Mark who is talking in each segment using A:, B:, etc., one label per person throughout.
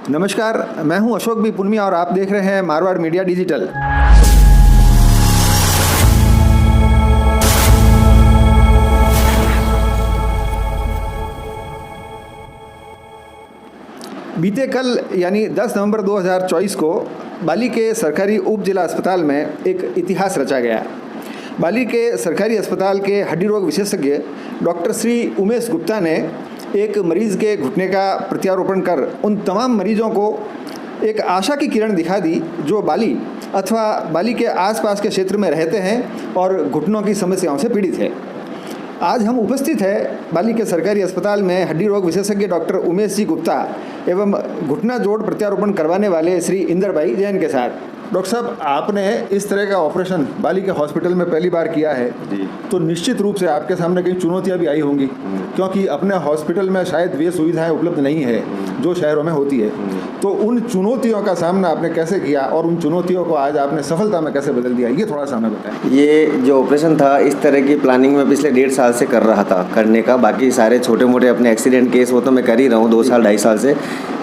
A: नमस्कार, मैं हूं अशोक बी पुनमिया और आप देख रहे हैं मारवाड़ मीडिया डिजिटल। बीते कल यानी 10 नवंबर 2024 को बाली के सरकारी उप जिला अस्पताल में एक इतिहास रचा गया। बाली के सरकारी अस्पताल के हड्डी रोग विशेषज्ञ डॉक्टर श्री उमेश गुप्ता ने एक मरीज़ के घुटने का प्रत्यारोपण कर उन तमाम मरीजों को एक आशा की किरण दिखा दी जो बाली अथवा बाली के आसपास के क्षेत्र में रहते हैं और घुटनों की समस्याओं से पीड़ित हैं। आज हम उपस्थित हैं बाली के सरकारी अस्पताल में हड्डी रोग विशेषज्ञ डॉक्टर उमेश जी गुप्ता एवं घुटना जोड़ प्रत्यारोपण करवाने वाले श्री इंदर भाई जैन के साथ। डॉक्टर साहब, आपने इस तरह का ऑपरेशन बाली के हॉस्पिटल में पहली बार किया है
B: जी।
A: तो निश्चित रूप से आपके सामने कई चुनौतियां भी आई होंगी, क्योंकि अपने हॉस्पिटल में शायद वे सुविधाएं उपलब्ध नहीं है जो शहरों में होती है। तो उन चुनौतियों का सामना आपने कैसे किया और उन चुनौतियों को आज आपने सफलता में कैसे बदल दिया, ये थोड़ा सा हमें बताएं।
B: ये जो ऑपरेशन था इस तरह की प्लानिंग में पिछले 1.5 साल से कर रहा था करने का। बाकी सारे छोटे मोटे अपने एक्सीडेंट केस वो तो मैं कर ही रहा हूँ 2 साल 2.5 साल से।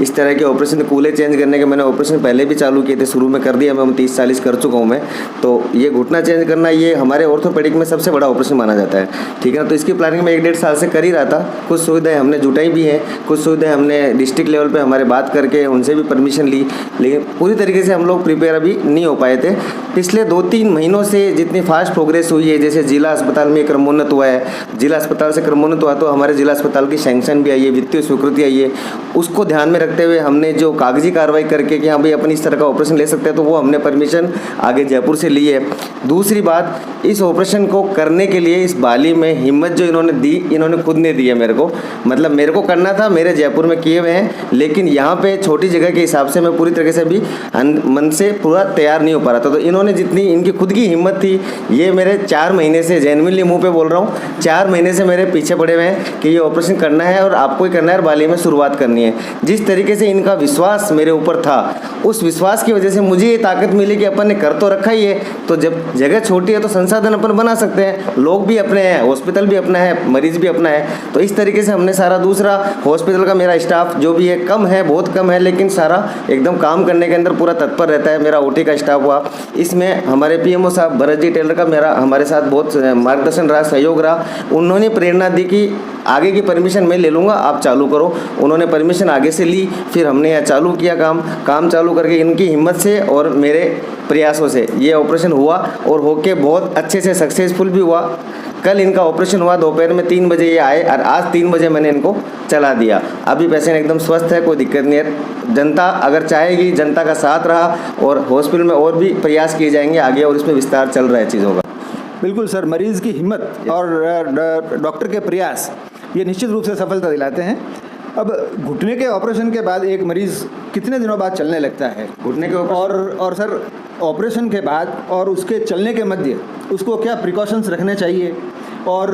B: इस तरह के ऑपरेशन कूल्हे चेंज करने के मैंने ऑपरेशन पहले भी चालू किए थे, शुरू में कर दिया, मैं 30-40 कर चुका हूँ मैं। तो ये घुटना चेंज करना ये हमारे ऑर्थोपेडिक में सबसे बड़ा ऑपरेशन माना जाता है, ठीक है ना। तो इसकी प्लानिंग में 1.5 साल से कर ही रहा था। कुछ सुविधाएं हमने जुटाई भी हैं, कुछ सुविधाएं हमने डिस्ट्रिक्ट लेवल पे हमारे बात करके उनसे भी परमिशन ली, लेकिन पूरी तरीके से हम लोग प्रिपेयर अभी नहीं हो पाए थे। पिछले 2-3 महीनों से जितनी फास्ट प्रोग्रेस हुई है, जैसे जिला अस्पताल में क्रमोन्नत हुआ है, जिला अस्पताल से क्रमोन्नत हुआ तो हमारे जिला अस्पताल की सैंक्शन भी आई है, वित्तीय स्वीकृति आई है। उसको ध्यान में रखते हुए हमने जो कागजी कार्रवाई करके कि हाँ भाई अपन इस तरह का ऑपरेशन ले सकते हैं, तो वो हमने परमिशन आगे जयपुर से ली है। दूसरी बात, इस ऑपरेशन को करने के लिए इस बाली में हिम्मत जो इन्होंने दी, इन्होंने खुद ने दी है मेरे को। मतलब मेरे को करना था, मेरे जयपुर में किए हुए हैं, लेकिन यहाँ पे छोटी जगह के हिसाब से मैं पूरी तरीके से भी मन से पूरा तैयार नहीं हो पा रहा था। तो इन्होंने जितनी इनकी खुद की हिम्मत थी, ये मेरे 4 महीने से जेन्युइनली मुँह पे बोल रहा हूँ, 4 महीने से मेरे पीछे पड़े हुए हैं कि ये ऑपरेशन करना है और आपको ही करना है और बाली में शुरुआत करनी है। जिस तरीके से इनका विश्वास मेरे ऊपर था, उस विश्वास की वजह से मुझे ये ताकत मिली कि अपन ने कर तो रखा ही है, तो जब जगह छोटी है तो संसाधन अपन बना सकते हैं। लोग भी अपने हैं, हॉस्पिटल भी अपना है, मरीज भी अपना है। तो इस तरीके से हमने सारा, दूसरा हॉस्पिटल का मेरा स्टाफ जो भी है कम है, बहुत कम है, लेकिन सारा एकदम काम करने के अंदर पूरा तत्पर रहता है। मेरा ओटी का स्टाफ हुआ, इसमें हमारे पीएमओ साहब भरत जी टेलर का मेरा हमारे साथ बहुत मार्गदर्शन रहा, सहयोग रहा। उन्होंने प्रेरणा दी कि आगे की परमिशन मैं ले लूँगा, आप चालू करो। उन्होंने परमिशन आगे से ली, फिर हमने यहाँ चालू किया काम चालू करके इनकी हिम्मत से और मेरे प्रयासों से ये ऑपरेशन हुआ और होके बहुत अच्छे से सक्सेसफुल भी हुआ। कल इनका ऑपरेशन हुआ, दोपहर में 3 बजे ये आए और आज 3 बजे मैंने इनको चला दिया। अभी पेशेंट एकदम स्वस्थ है, कोई दिक्कत नहीं है। जनता अगर चाहेगी, जनता का साथ रहा और हॉस्पिटल में और भी प्रयास किए जाएंगे आगे और इसमें विस्तार चल रहा है चीज़ों का।
A: बिल्कुल सर, मरीज़ की हिम्मत और डॉक्टर के प्रयास ये निश्चित रूप से सफलता दिलाते हैं। अब घुटने के ऑपरेशन के बाद एक मरीज़ कितने दिनों बाद चलने लगता है
B: घुटने के
A: और सर ऑपरेशन के बाद और उसके चलने के मध्य उसको क्या प्रिकॉशंस रखने चाहिए और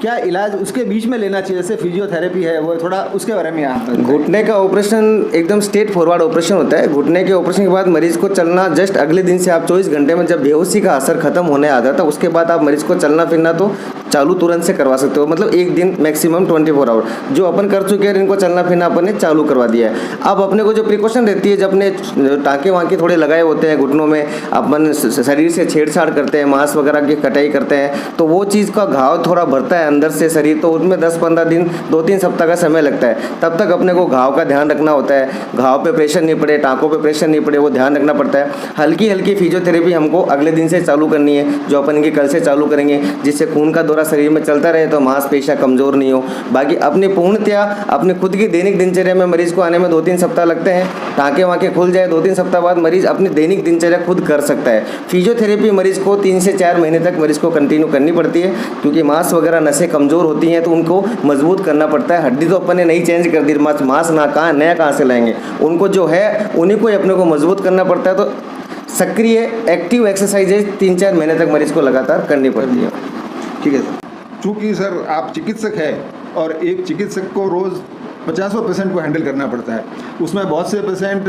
A: क्या इलाज उसके बीच में लेना चाहिए, जैसे फिजियोथेरेपी है, वो थोड़ा उसके बारे में आप
B: घुटने का ऑपरेशन एकदम स्ट्रेट फॉरवर्ड ऑपरेशन होता है। घुटने के ऑपरेशन के बाद मरीज को चलना जस्ट अगले दिन से आप 24 घंटे में जब बेहोशी का असर खत्म होने आ जाता है उसके बाद आप मरीज को चलना फिरना तो चालू तुरंत से करवा सकते हो। मतलब एक दिन मैक्सिमम 24 आवर जो अपन कर चुके हैं, इनको चलना फिरना अपन ने चालू करवा दिया है। अब अपने को जो प्रिकॉशन रहती है, जब अपने टाँके वाँके थोड़े लगाए होते हैं घुटनों में, अपन शरीर से छेड़छाड़ करते हैं, मांस वगैरह की कटाई करते हैं, तो वो चीज़ का घाव थोड़ा भरता है अंदर से शरीर, तो उसमें 10-15 दिन 2-3 सप्ताह का समय लगता है। तब तक अपने को घाव का ध्यान रखना होता है, घाव पे प्रेशर नहीं पड़े, टाँकों पे प्रेशर नहीं पड़े, वो ध्यान रखना पड़ता है। हल्की हल्की फिजियोथेरेपी हमको अगले दिन से चालू करनी है, जो अपन इनकी कल से चालू करेंगे, जिससे खून का दौरा शरीर में चलता रहे तो मांसपेशियां कमज़ोर नहीं हो। बाकी अपनी पूर्णतया अपने खुद की दैनिक दिनचर्या में मरीज को आने में 2-3 सप्ताह लगते हैं। टाँके वाँके खुल जाए 2-3 सप्ताह बाद मरीज अपनी दैनिक दिनचर्या खुद कर सकता है। फिजियोथेरेपी मरीज को 3 से 4 महीने तक मरीज को कंटिन्यू करनी पड़ती है, क्योंकि मांस वगैरह नसें कमज़ोर होती हैं तो उनको मजबूत करना पड़ता है। हड्डी तो अपन ने नहीं चेंज कर दी, मांस ना कहाँ नया कहाँ से लाएंगे, उनको जो है उन्हीं को ही अपने को मजबूत करना पड़ता है। तो सक्रिय एक्टिव एक्सरसाइजेज 3-4 महीने तक मरीज को लगातार करनी पड़ती है।
A: ठीक है सर। चूँकि सर आप चिकित्सक हैं और एक चिकित्सक को रोज़ 50 पेशेंट को हैंडल करना पड़ता है, उसमें बहुत से पेशेंट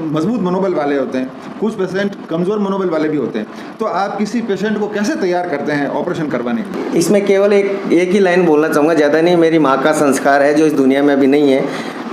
A: मजबूत मनोबल वाले होते हैं, कुछ पेशेंट कमज़ोर मनोबल वाले भी होते हैं। तो आप किसी पेशेंट को कैसे तैयार करते हैं ऑपरेशन करवाने के लिए?
B: इसमें केवल एक ही लाइन बोलना चाहूँगा, ज़्यादा नहीं। मेरी माँ का संस्कार है जो इस दुनिया में अभी नहीं है।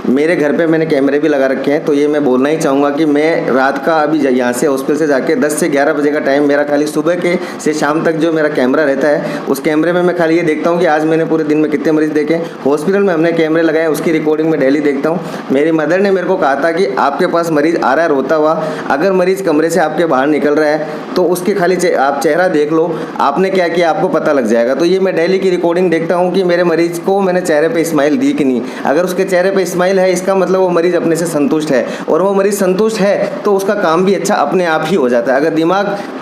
B: मेरे घर पे मैंने कैमरे भी लगा रखे हैं, तो ये मैं बोलना ही चाहूँगा कि मैं रात का अभी यहाँ से हॉस्पिटल से जाके 10 से 11 बजे का टाइम मेरा खाली सुबह के से शाम तक जो मेरा कैमरा रहता है, उस कैमरे में मैं खाली ये देखता हूँ कि आज मैंने पूरे दिन में कितने मरीज़ देखे। हॉस्पिटल में हमने कैमरे लगाए, उसकी रिकॉर्डिंग में डेली देखता हूँ। मेरी मदर ने मेरे को कहा था कि आपके पास मरीज़ आ रहा है रोता हुआ, अगर मरीज़ कमरे से आपके बाहर निकल रहा है तो उसके खाली आप चेहरा देख लो, आपने क्या किया आपको पता लग जाएगा। तो ये मैं डेली की रिकॉर्डिंग देखता हूँ कि मेरे मरीज़ को मैंने चेहरे पे स्माइल दी कि नहीं। अगर उसके चेहरे पे स्माइल है, इसका मतलब वो मरीज़ अपने से संतुष्ट है, और वो मरीज़ संतुष्ट है तो उसका काम भी अच्छा अपने आप ही हो जाता है। अगर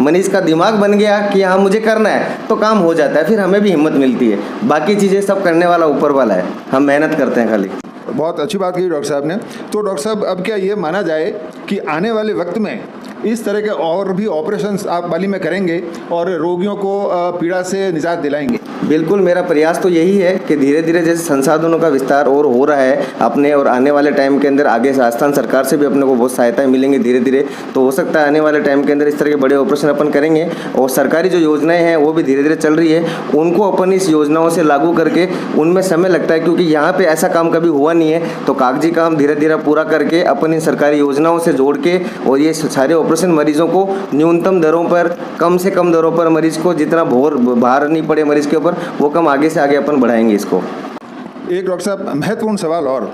B: मरीज़ का दिमाग बन गया कि हाँ मुझे करना है, तो काम हो जाता है, फिर हमें भी हिम्मत मिलती है। बाकी चीज़ें सब करने वाला ऊपर वाला है, हम मेहनत करते हैं खाली।
A: बहुत अच्छी बात की डॉक्टर साहब ने। तो डॉक्टर साहब, अब क्या ये माना जाए कि आने वाले वक्त में इस तरह के और भी ऑपरेशंस आप बाली में करेंगे और रोगियों को पीड़ा से निजात दिलाएंगे?
B: बिल्कुल, मेरा प्रयास तो यही है कि धीरे धीरे जैसे संसाधनों का विस्तार और हो रहा है अपने, और आने वाले टाइम के अंदर आगे राजस्थान सरकार से भी अपने को बहुत सहायताएं मिलेंगी धीरे धीरे। तो हो सकता है आने वाले टाइम के अंदर इस तरह के बड़े ऑपरेशन अपन करेंगे, और सरकारी जो योजनाएं हैं वो भी धीरे धीरे चल रही है, उनको अपन इस योजनाओं से लागू करके, उनमें समय लगता है क्योंकि यहाँ पर ऐसा काम कभी हुआ नहीं है, तो कागजी काम धीरे धीरे पूरा करके अपन इन सरकारी योजनाओं से जोड़ के, और ये सारे ऑपरेशन मरीजों को न्यूनतम दरों पर, कम से कम दरों पर, मरीज को जितना भार नहीं पड़े मरीज के ऊपर, वो कम आगे से आगे अपन बढ़ाएंगे इसको।
A: एक डॉक्टर साहब महत्वपूर्ण सवाल और,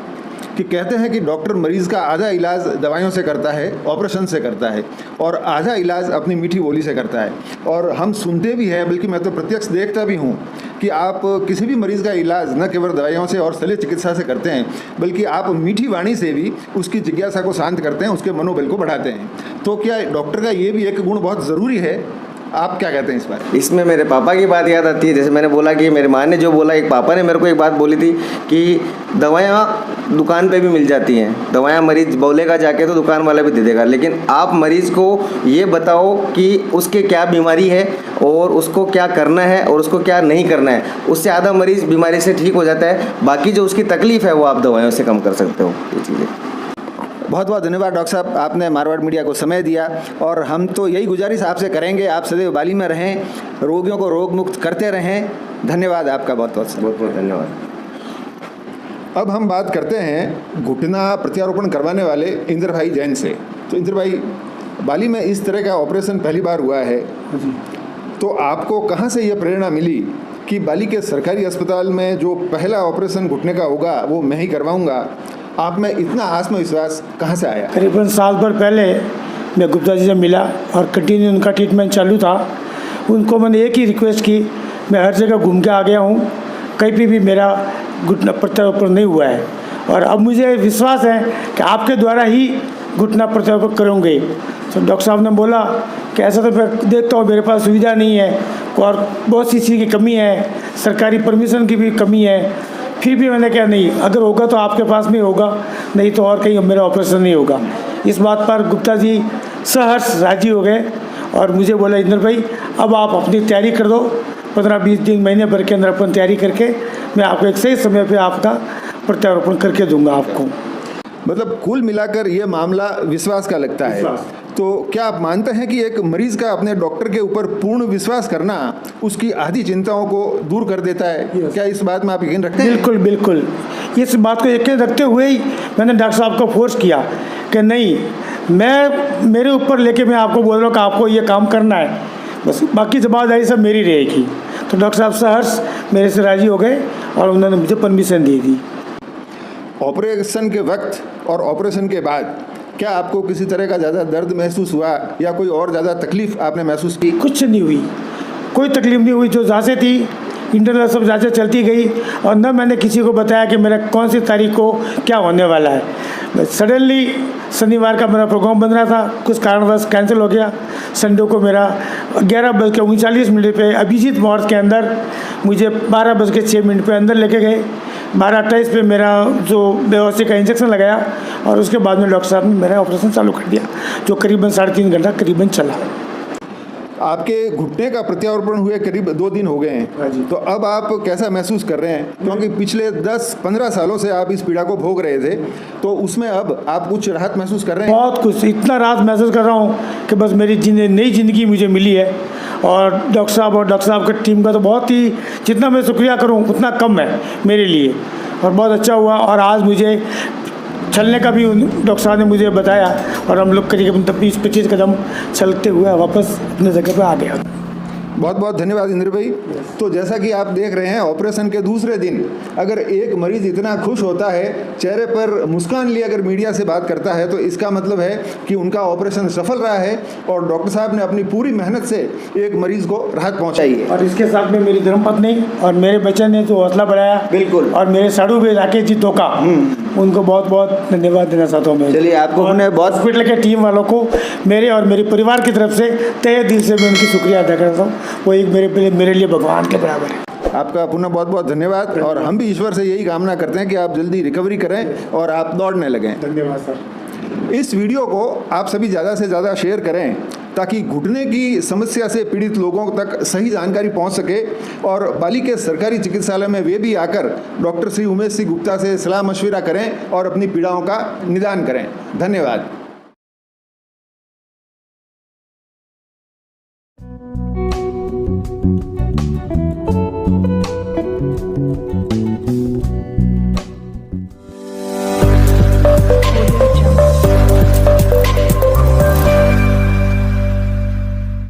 A: कि कहते हैं कि डॉक्टर मरीज़ का आधा इलाज दवाइयों से करता है, ऑपरेशन से करता है, और आधा इलाज अपनी मीठी बोली से करता है। और हम सुनते भी हैं, बल्कि मैं तो प्रत्यक्ष देखता भी हूँ कि आप किसी भी मरीज़ का इलाज न केवल दवाइयों से और शल्य चिकित्सा से करते हैं, बल्कि आप मीठी वाणी से भी उसकी जिज्ञासा को शांत करते हैं, उसके मनोबल को बढ़ाते हैं। तो क्या डॉक्टर का ये भी एक गुण बहुत ज़रूरी है? आप क्या कहते हैं इस बार?
B: इसमें मेरे पापा की बात याद आती है। जैसे मैंने बोला कि मेरी माँ ने जो बोला, एक पापा ने मेरे को एक बात बोली थी कि दवाइयाँ दुकान पे भी मिल जाती हैं, दवाइयाँ मरीज बोलेगा जाके तो दुकान वाला भी दे देगा, लेकिन आप मरीज़ को ये बताओ कि उसके क्या बीमारी है और उसको क्या करना है और उसको क्या नहीं करना है, उससे आधा मरीज़ बीमारी से ठीक हो जाता है। बाकी जो उसकी तकलीफ़ है वो आप दवाइयों से कम कर सकते हो। ये चीज़ें।
A: बहुत बहुत धन्यवाद डॉक्टर साहब, आपने मारवाड़ मीडिया को समय दिया, और हम तो यही गुजारिश आपसे करेंगे, आप सदैव बाली में रहें, रोगियों को रोग मुक्त करते रहें। धन्यवाद आपका, बहुत बहुत
B: धन्यवाद।
A: अब हम बात करते हैं घुटना प्रत्यारोपण करवाने वाले इंद्र भाई जैन से। तो इंद्र भाई, बाली में इस तरह का ऑपरेशन पहली बार हुआ है, तो आपको कहाँ से ये प्रेरणा मिली कि बाली के सरकारी अस्पताल में जो पहला ऑपरेशन घुटने का होगा वो मैं ही करवाऊँगा? आप में इतना आत्मविश्वास कहाँ से आया?
C: करीबन साल भर पहले मैं गुप्ता जी से मिला और कंटिन्यू उनका ट्रीटमेंट चालू था। उनको मैंने एक ही रिक्वेस्ट की, मैं हर जगह घूम के आ गया हूँ, कहीं पे भी मेरा घुटना प्रत्यारोपण नहीं हुआ है, और अब मुझे विश्वास है कि आपके द्वारा ही घुटना प्रत्यारोपण करूँगे। तो डॉक्टर साहब ने बोला कि ऐसा तो मैं देखता हूँ मेरे पास सुविधा नहीं है और बहुत सी चीज़ की कमी है, सरकारी परमिशन की भी कमी है। फिर भी मैंने कहा नहीं, अगर होगा तो आपके पास में होगा, नहीं तो और कहीं मेरा ऑपरेशन नहीं होगा। इस बात पर गुप्ता जी सहर्ष राजी हो गए और मुझे बोला, इंद्र भाई अब आप अपनी तैयारी कर दो, 15-20 दिन महीने भर के अंदर अपन तैयारी करके मैं आपको एक सही समय पे आपका प्रत्यारोपण करके दूंगा आपको।
A: मतलब कुल मिलाकर ये मामला विश्वास का लगता है। तो क्या आप मानते हैं कि एक मरीज का अपने डॉक्टर के ऊपर पूर्ण विश्वास करना उसकी आधी चिंताओं को दूर कर देता है? क्या इस बात में आप यकीन रखते हैं?
C: बिल्कुल बिल्कुल, इस बात को यकीन रखते हुए ही मैंने डॉक्टर साहब को फोर्स किया कि नहीं, मैं मेरे ऊपर लेके मैं आपको बोल रहा हूँ कि आपको ये काम करना है, बस बाकी जवाबदारी सब मेरी रहेगी। तो डॉक्टर साहब सहर्ष मेरे से राजी हो गए और उन्होंने मुझे परमिशन दे दी।
A: ऑपरेशन के वक्त और ऑपरेशन के बाद क्या आपको किसी तरह का ज़्यादा दर्द महसूस हुआ या कोई और ज़्यादा तकलीफ़ आपने महसूस की?
C: कुछ नहीं हुई, कोई तकलीफ नहीं हुई। जो जाँचें थी इंटरनल सब जाँचें चलती गई, और न मैंने किसी को बताया कि मेरा कौन सी तारीख को क्या होने वाला है। सडनली शनिवार का मेरा प्रोग्राम बन रहा था, कुछ कारणवश कैंसिल हो गया। संडे को मेरा 11:39 पे अभिजीत वार्ड के अंदर मुझे 12:06 पे अंदर लेके गए। 12:28 पे मेरा जो बेहोशी का इंजेक्शन लगाया और उसके बाद में डॉक्टर साहब ने मेरा ऑपरेशन चालू कर दिया, जो करीबन 3.5 घंटा करीबन चला।
A: आपके घुटने का प्रत्यारोपण हुए करीब 2 दिन हो गए हैं, तो अब आप कैसा महसूस कर रहे हैं? क्योंकि पिछले 10-15 सालों से आप इस पीड़ा को भोग रहे थे, तो उसमें अब आप कुछ राहत महसूस कर रहे हैं?
C: बहुत कुछ, इतना राहत महसूस कर रहा हूँ कि बस मेरी नई ज़िंदगी मुझे मिली है। और डॉक्टर साहब की टीम का तो बहुत ही, जितना मैं शुक्रिया करूँ उतना कम है मेरे लिए, और बहुत अच्छा हुआ। और आज मुझे चलने का भी डॉक्टर साहब ने मुझे बताया और हम लोग करीबन 20-25 कदम चलते हुए वापस अपने जगह पर आ गया।
A: बहुत बहुत धन्यवाद इंद्र भाई। तो जैसा कि आप देख रहे हैं, ऑपरेशन के दूसरे दिन अगर एक मरीज इतना खुश होता है, चेहरे पर मुस्कान लिए अगर मीडिया से बात करता है, तो इसका मतलब है कि उनका ऑपरेशन सफल रहा है और डॉक्टर साहब ने अपनी पूरी मेहनत से एक मरीज को राहत पहुंचाई है।
C: और इसके साथ में मेरी धर्मपत्नी और मेरे बच्चे ने तो हौसला बढ़ाया,
B: बिल्कुल।
C: और मेरे साड़ू भी राकेश जी तोका, उनको बहुत बहुत धन्यवाद देना चाहता हूँ मैं।
B: चलिए, आपको हमने बहुत
C: हॉस्पिटल के टीम वालों को मेरे और मेरे परिवार की तरफ से तहे दिल से मैं उनकी शुक्रिया अदा करता हूँ। वो एक मेरे लिए भगवान के बराबर है।
A: आपका पुनः बहुत बहुत धन्यवाद और हम भी ईश्वर से यही कामना करते हैं कि आप जल्दी रिकवरी करें और आप दौड़ने लगें।
C: धन्यवाद सर।
A: इस वीडियो को आप सभी ज़्यादा से ज़्यादा शेयर करें ताकि घुटने की समस्या से पीड़ित लोगों तक सही जानकारी पहुंच सके और बाली के सरकारी चिकित्सालय में वे भी आकर डॉक्टर श्री उमेश सिंह गुप्ता से सलाह मशविरा करें और अपनी पीड़ाओं का निदान करें। धन्यवाद।